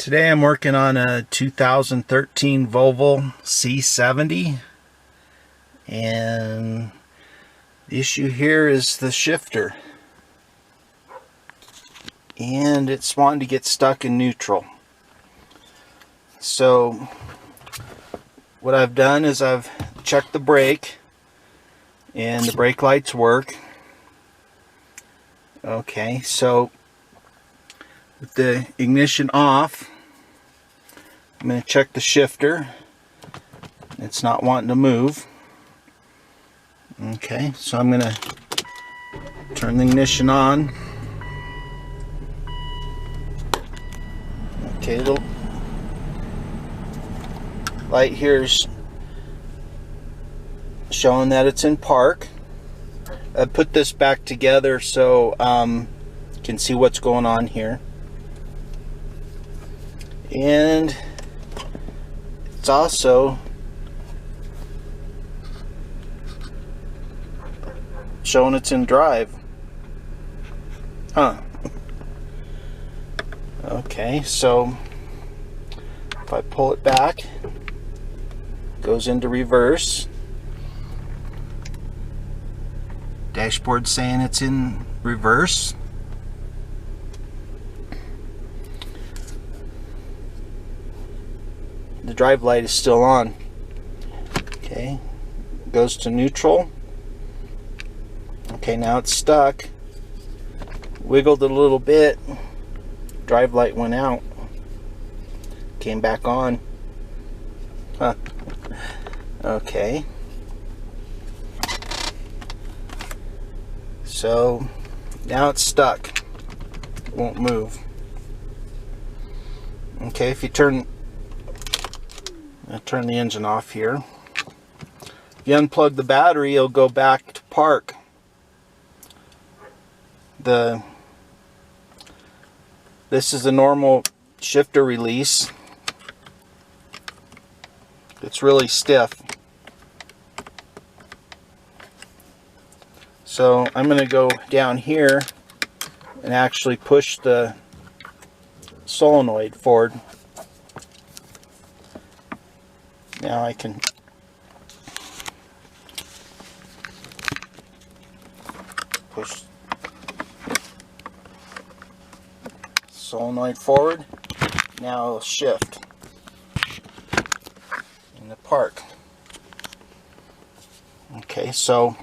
Today I'm working on a 2013 Volvo C70, and the issue here is the shifter, and it's wanting to get stuck in neutral. So what I've done is I've checked the brake, and the brake lights work. Okay, so with the ignition off, I'm going to check the shifter. It's not wanting to move. Okay, so I'm going to turn the ignition on. Okay, the light here is showing that it's in park. I put this back together so you can see what's going on here. And it's also showing it's in drive. Okay, so if I pull it back, it goes into reverse. Dashboard saying it's in reverse. The drive light is still on. Okay, goes to neutral. Okay, now it's stuck. Wiggled it a little bit. Drive light went out. Came back on. Okay. So now it's stuck. It won't move. Okay, if you turn the engine off here. If you unplug the battery, it'll go back to park. This is a normal shifter release. It's really stiff. So I'm going to go down here and actually push the solenoid forward. Now I can push solenoid forward. Now it'll shift in the park. Okay, so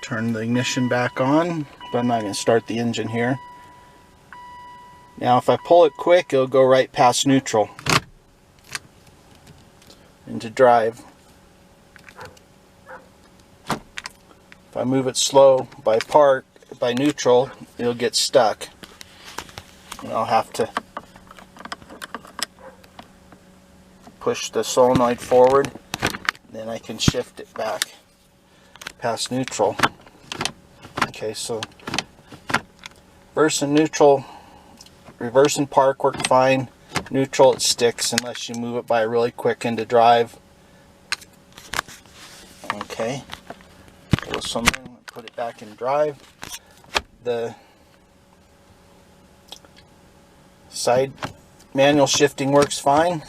turn the ignition back on, but I'm not going to start the engine here. Now if I pull it quick, it'll go right past neutral into drive. If I move it slow by neutral, it'll get stuck. And I'll have to push the solenoid forward, then I can shift it back past neutral. Okay, so reverse and neutral, reverse and park work fine. Neutral, it sticks unless you move it by really quick into drive. Okay, so I'm going to put it back in drive. The side manual shifting works fine.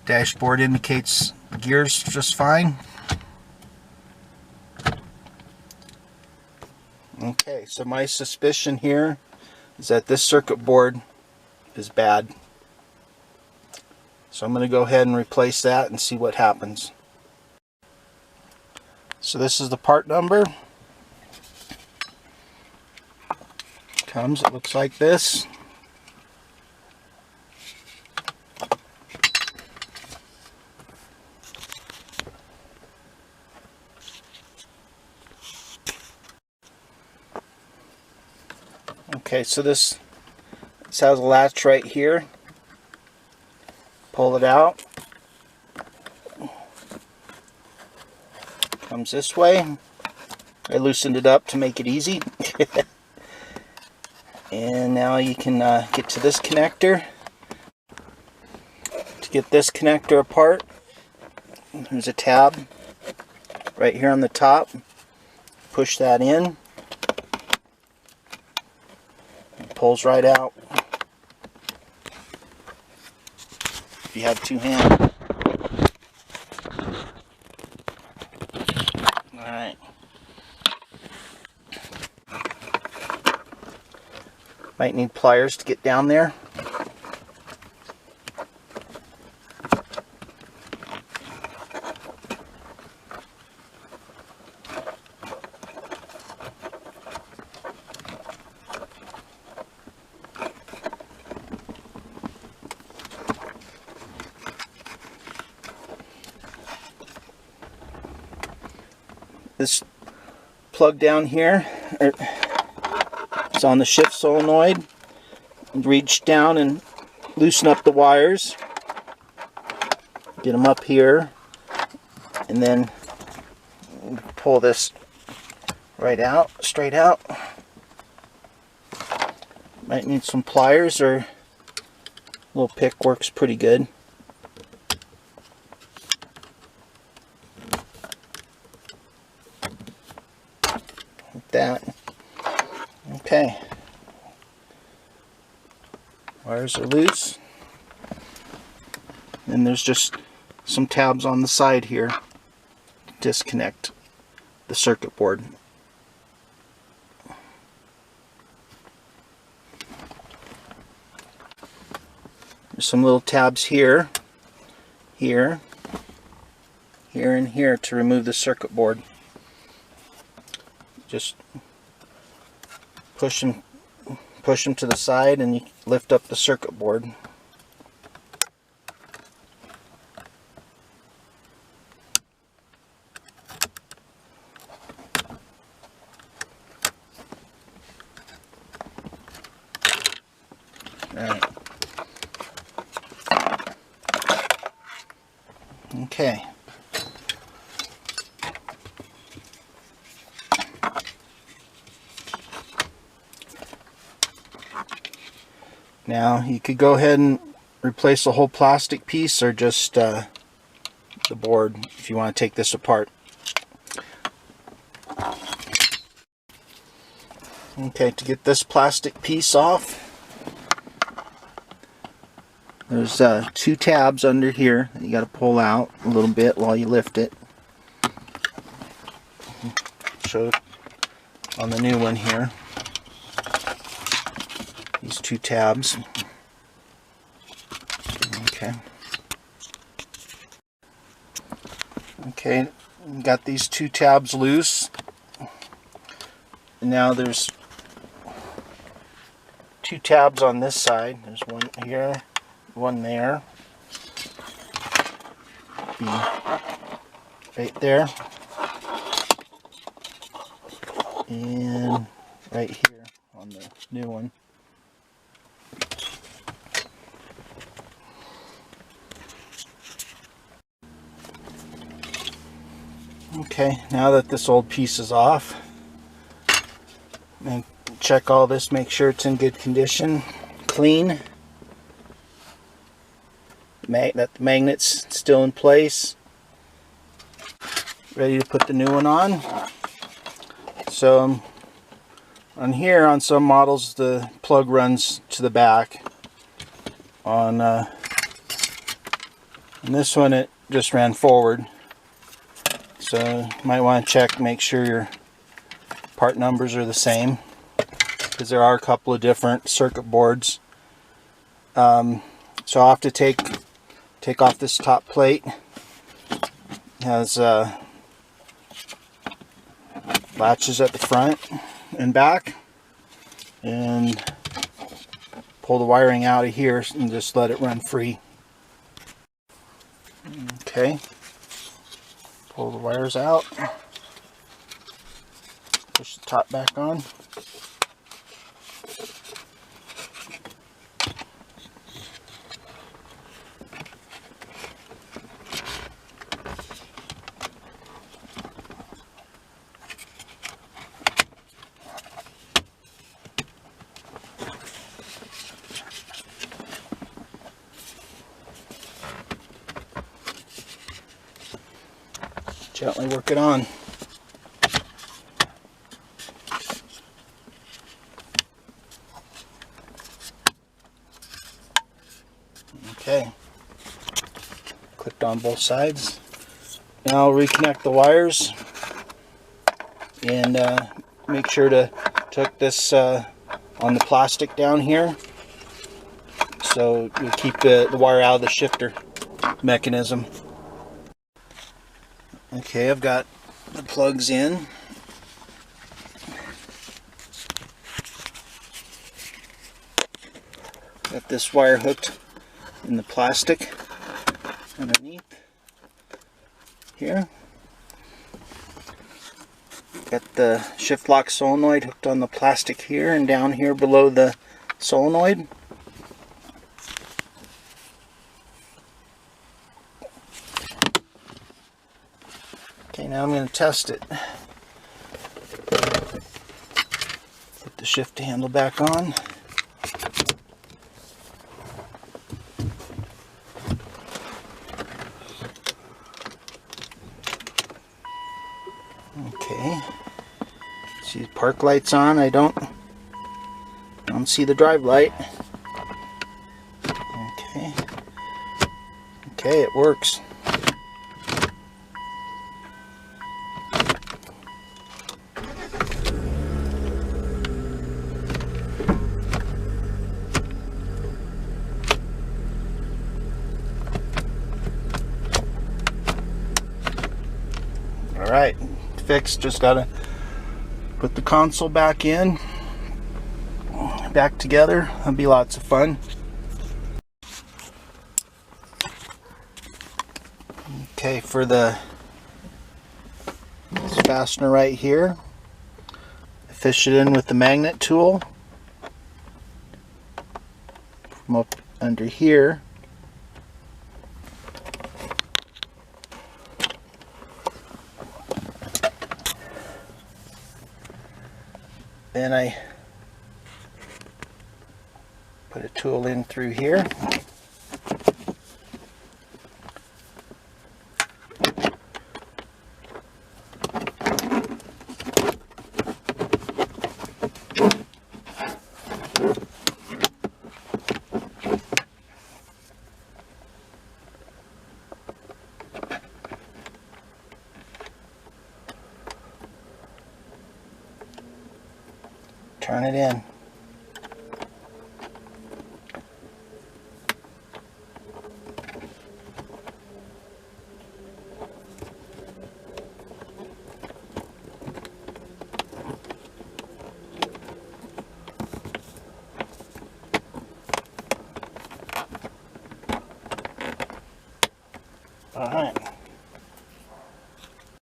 Dashboard indicates gears just fine. Okay, so my suspicion here is that this circuit board is bad. So I'm going to go ahead and replace that and see what happens. So this is the part number. It looks like this. Okay, so this has a latch right here. Pull it out. Comes this way. I loosened it up to make it easy. And now you can get to this connector. To get this connector apart, there's a tab. right here on the top. Push that in. It pulls right out. If you have two hands. Alright. Might need pliers to get down there. This plug down here is on the shift solenoid. Reach down and loosen up the wires. Get them up here, and then pull this right out, straight out. Might need some pliers, or a little pick works pretty good. That. Okay. Wires are loose. And there's just some tabs on the side here to disconnect the circuit board. There's some little tabs here, here, here, and here to remove the circuit board. Just push them to the side, and you lift up the circuit board. All right. Okay. Now you could go ahead and replace the whole plastic piece, or just the board if you want to take this apart. Okay, to get this plastic piece off, there's two tabs under here that you got to pull out a little bit while you lift it. Show on the new one here. These two tabs. Okay. Okay, got these two tabs loose. And now there's two tabs on this side. There's one here, one there. Right there. And right here on the new one. Okay, now that this old piece is off, and check all this, make sure it's in good condition, clean, that the magnet's still in place, ready to put the new one on. So on here, on some models, the plug runs to the back. On this one, it just ran forward. So you might want to check, make sure your part numbers are the same, because there are a couple of different circuit boards. So I'll have to take off this top plate. It has latches at the front and back, and pull the wiring out of here and just let it run free. Okay. Pull the wires out, push the top back on. Gently work it on. Okay. Clicked on both sides. Now I'll reconnect the wires and make sure to tuck this on the plastic down here, so you keep the wire out of the shifter mechanism. Okay, I've got the plugs in. Got this wire hooked in the plastic underneath here. Got the shift lock solenoid hooked on the plastic here and down here below the solenoid. Okay, now I'm going to test it. Put the shift handle back on. Okay. See the park lights on. I don't see the drive light. Okay. Okay, it works. All right, fixed. Just gotta put the console back in, back together. That'll be lots of fun. Okay, for the fastener right here, I fish it in with the magnet tool from up under here. Then I put a tool in through here. Turn it in. All right.